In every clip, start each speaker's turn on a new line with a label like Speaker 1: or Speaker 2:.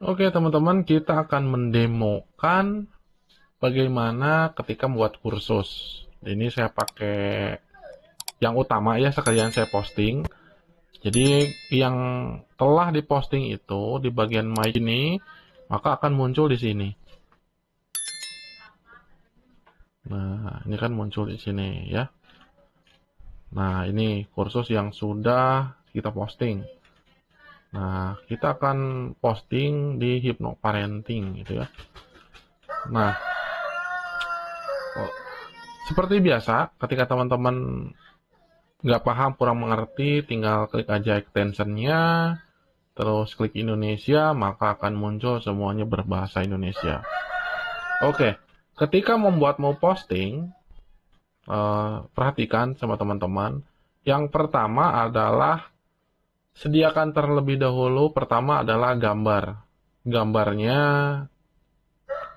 Speaker 1: Oke, teman-teman, kita akan mendemokan bagaimana ketika membuat kursus. Ini saya pakai yang utama ya, sekalian saya posting. Jadi yang telah diposting itu di bagian My ini, maka akan muncul di sini. Nah, ini kan muncul di sini ya. Nah, ini kursus yang sudah kita posting. Nah, kita akan posting di Hypnoparenting gitu ya. Nah, seperti biasa, ketika teman-teman nggak paham, kurang mengerti, tinggal klik aja extensionnya, terus klik Indonesia, maka akan muncul semuanya berbahasa Indonesia. Oke, ketika mau posting, perhatikan sama teman-teman. Yang pertama adalah sediakan terlebih dahulu, pertama adalah gambar. Gambarnya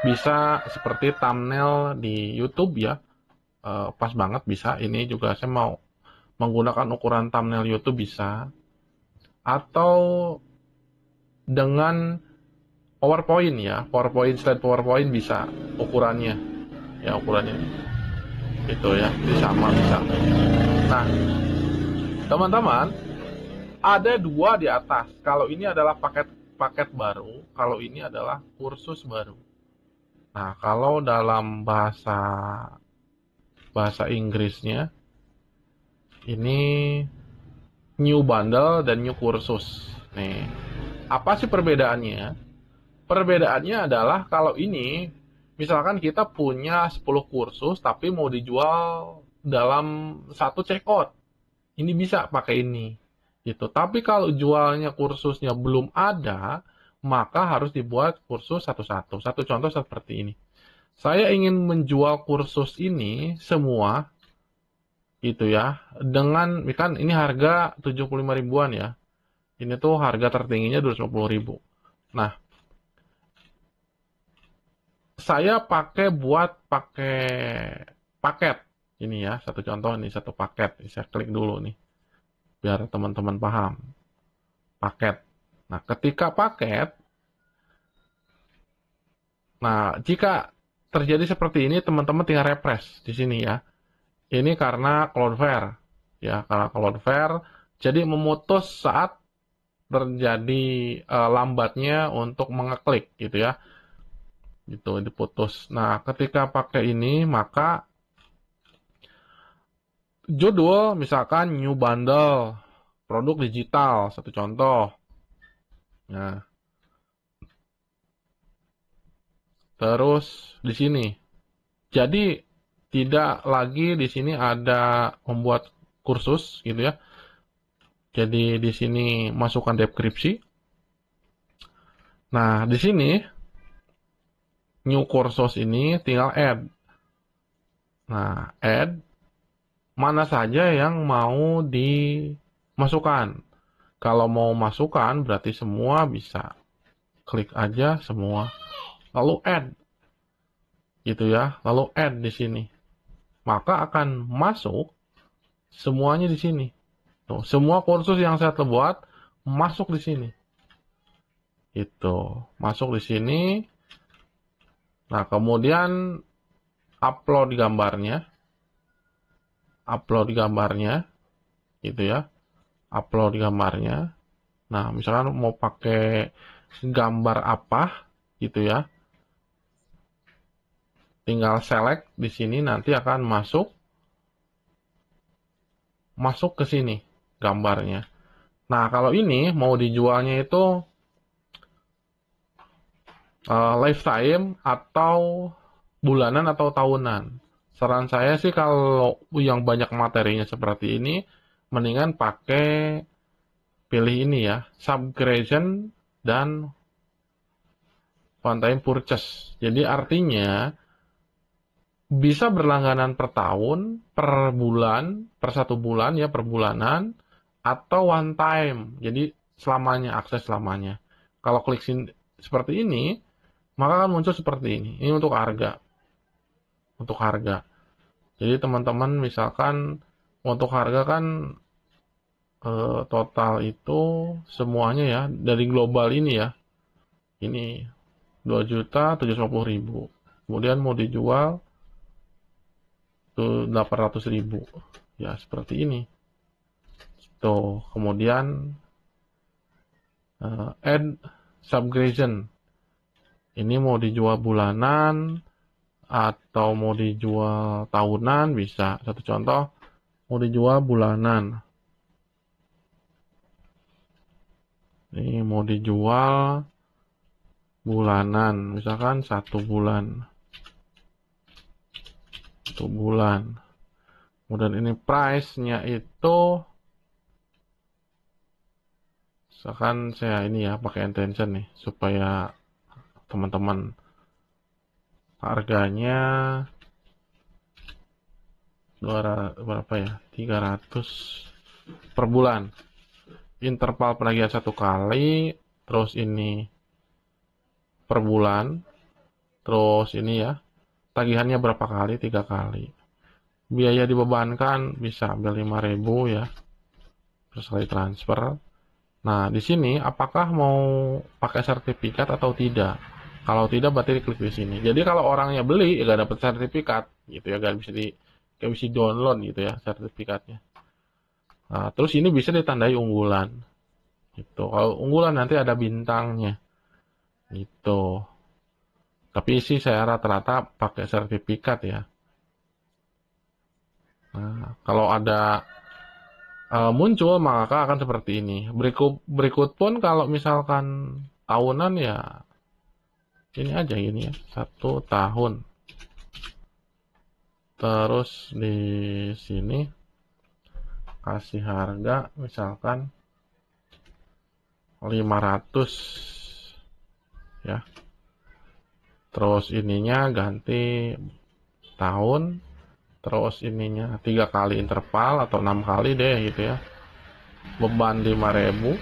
Speaker 1: bisa seperti thumbnail di YouTube ya, pas banget bisa. Ini juga saya mau menggunakan ukuran thumbnail YouTube bisa, atau dengan PowerPoint ya, slide PowerPoint bisa ukurannya, ya ukurannya itu ya, sama bisa. Nah, teman-teman, ada dua di atas. Kalau ini adalah paket baru, kalau ini adalah kursus baru. Nah, kalau dalam bahasa bahasa Inggrisnya ini new bundle dan new kursus. Nih, apa sih perbedaannya? Perbedaannya adalah kalau ini, misalkan kita punya 10 kursus tapi mau dijual dalam satu checkout. Ini bisa pakai ini. Gitu. Tapi kalau jualnya kursusnya belum ada, maka harus dibuat kursus satu-satu. Satu contoh seperti ini. Saya ingin menjual kursus ini semua gitu ya. Dengan kan ini harga 75 ribuan ya. Ini tuh harga tertingginya 250 ribu. Nah, saya pakai paket ini ya, satu contoh nih, satu paket. Saya klik dulu nih biar teman-teman paham. Paket. Nah, ketika paket, nah jika terjadi seperti ini, teman-teman tinggal refresh di sini ya. Ini karena Cloudflare ya, karena Cloudflare jadi memutus saat terjadi lambatnya untuk mengeklik gitu ya. Gitu diputus. Nah, ketika pakai ini maka judul misalkan new bundle produk digital, satu contoh. Nah, terus di sini. Jadi tidak lagi di sini ada membuat kursus gitu ya. Jadi di sini masukkan deskripsi. Nah, di sini new kursus ini tinggal add. Nah, add mana saja yang mau dimasukkan. Kalau mau masukkan berarti semua bisa. Klik aja semua. Lalu add gitu ya. Lalu add di sini. Maka akan masuk semuanya di sini. Tuh, semua kursus yang saya buat masuk di sini. Itu, masuk di sini. Nah, kemudian upload gambarnya. Upload gambarnya gitu ya. Upload gambarnya. Nah, misalkan mau pakai gambar apa gitu ya. Tinggal select di sini, nanti akan masuk ke sini gambarnya. Nah, kalau ini mau dijualnya itu lifetime atau bulanan atau tahunan. Saran saya sih kalau yang banyak materinya seperti ini, mendingan pakai pilih ini ya, subscription dan one time purchase. Jadi artinya bisa berlangganan per tahun, per bulan, per satu bulan ya, per bulanan, atau one time. Jadi selamanya, akses selamanya. Kalau klik seperti ini, maka akan muncul seperti ini. Ini untuk harga. Untuk harga. Jadi teman-teman misalkan untuk harga kan total itu semuanya ya dari global ini ya. Ini 2.750.000. Kemudian mau dijual tuh 800.000. Ya, seperti ini. Tuh, kemudian add subgradation. Ini mau dijual bulanan atau mau dijual tahunan bisa. Satu contoh, mau dijual bulanan. Ini mau dijual bulanan, misalkan 1 bulan. 1 bulan. Kemudian ini price-nya itu, misalkan saya ini ya pakai intention nih supaya teman-teman, harganya berapa ya, 300 per bulan. Interval penagihan 1 kali, terus ini per bulan, terus ini ya tagihannya berapa kali, 3 kali. Biaya dibebankan bisa ambil 5.000 ya per sekali transfer. Nah, di sini apakah mau pakai sertifikat atau tidak? Kalau tidak berarti diklik di sini. Jadi kalau orangnya beli ya gak dapat sertifikat gitu ya, gak bisa download gitu ya sertifikatnya. Nah, terus ini bisa ditandai unggulan. Gitu. Kalau unggulan nanti ada bintangnya. Gitu. Tapi sih saya rata-rata pakai sertifikat ya. Nah, kalau ada muncul maka akan seperti ini. Berikut pun kalau misalkan tahunan ya ini aja gini ya, 1 tahun. Terus di sini kasih harga misalkan 500 ya. Terus ininya ganti tahun, terus ininya 3 kali interval atau 6 kali deh gitu ya. Beban 5.000.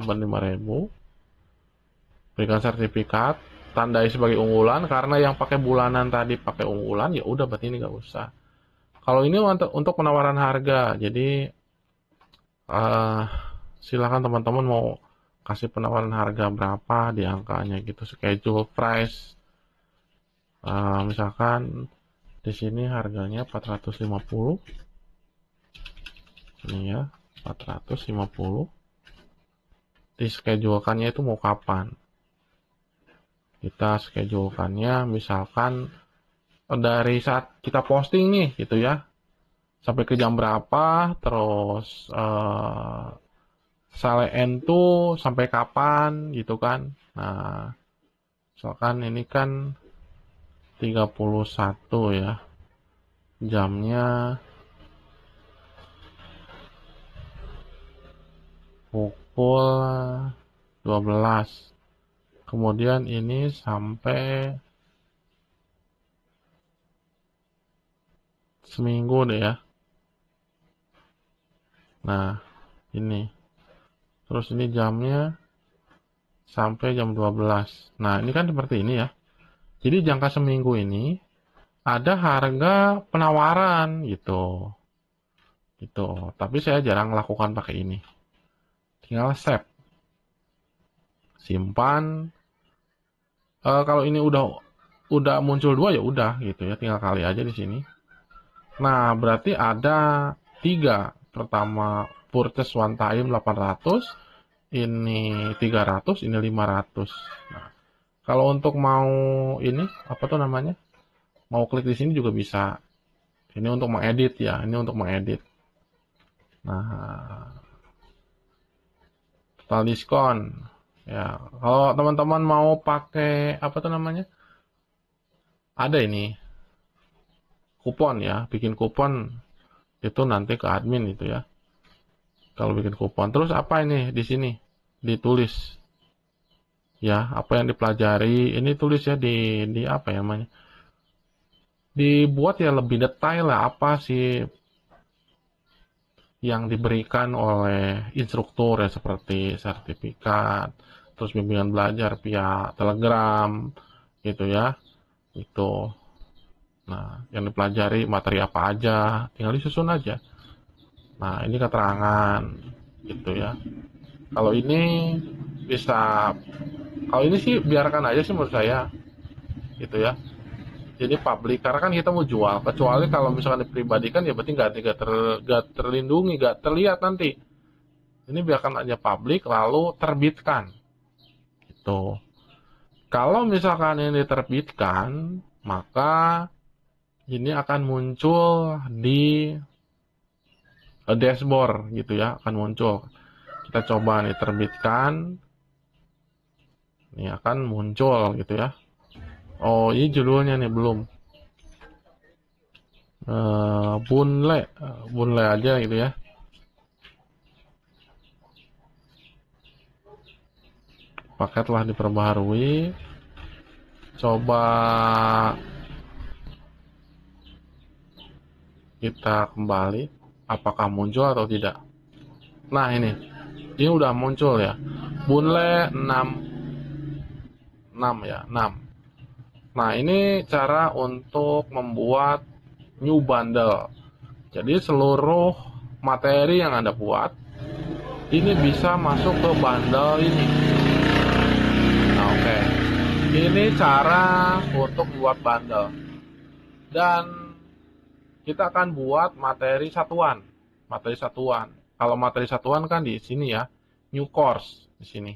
Speaker 1: Beban 5.000. Berikan sertifikat, tandai sebagai unggulan, karena yang pakai bulanan tadi pakai unggulan ya udah berarti ini nggak usah. Kalau ini untuk penawaran harga, jadi silakan teman-teman mau kasih penawaran harga berapa di angkanya gitu, schedule price. Misalkan di sini harganya 450. Ini ya, 450. Dischedulekannya itu mau kapan? Kita schedulekannya misalkan dari saat kita posting nih gitu ya, sampai ke jam berapa, terus sale end tuh sampai kapan gitu kan. Nah, misalkan ini kan 31 ya, jamnya pukul 12. Kemudian ini sampai seminggu deh ya. Nah, ini. Terus ini jamnya sampai jam 12. Nah, ini kan seperti ini ya. Jadi jangka seminggu ini ada harga penawaran gitu. Gitu. Tapi saya jarang lakukan pakai ini. Tinggal save. Simpan. Kalau ini udah muncul 2 ya udah gitu ya, tinggal kali aja di sini. Nah, berarti ada 3. Pertama purchase one time 800, ini 300, ini 500. Nah, kalau untuk mau ini apa tuh namanya? Mau klik di sini juga bisa. Ini untuk mengedit ya, ini untuk mengedit. Nah, total diskon. Ya, kalau teman-teman mau pakai apa tuh namanya? Ada ini kupon ya, bikin kupon itu nanti ke admin itu ya. Kalau bikin kupon, terus apa ini di sini ditulis ya, apa yang dipelajari ini tulis ya di apa ya namanya? Dibuat ya lebih detail lah apa sih yang diberikan oleh instruktur ya, seperti sertifikat, terus bimbingan belajar via Telegram gitu ya. Itu. Nah, yang dipelajari materi apa aja, tinggal disusun aja. Nah, ini keterangan. gitu ya. Kalau ini bisa, kalau ini sih biarkan aja sih menurut saya, gitu ya. Jadi publik, karena kan kita mau jual, kecuali kalau misalkan dipribadikan ya berarti nggak terlindungi, nggak terlihat nanti. Ini biarkan aja publik lalu terbitkan, gitu. Kalau misalkan ini diterbitkan, maka ini akan muncul di dashboard gitu ya, akan muncul. Kita coba nih terbitkan, ini akan muncul gitu ya. Oh, ini judulnya nih belum. Bunle aja gitu ya. Paket telah diperbaharui. Coba kita kembali, apakah muncul atau tidak. Nah, ini udah muncul ya. Bunle 6 ya, 6. Nah, ini cara untuk membuat new bundle. Jadi seluruh materi yang Anda buat ini bisa masuk ke bundle ini. Nah, oke. Ini cara untuk buat bundle. Dan kita akan buat materi satuan. Materi satuan. Kalau materi satuan kan di sini ya, new course di sini.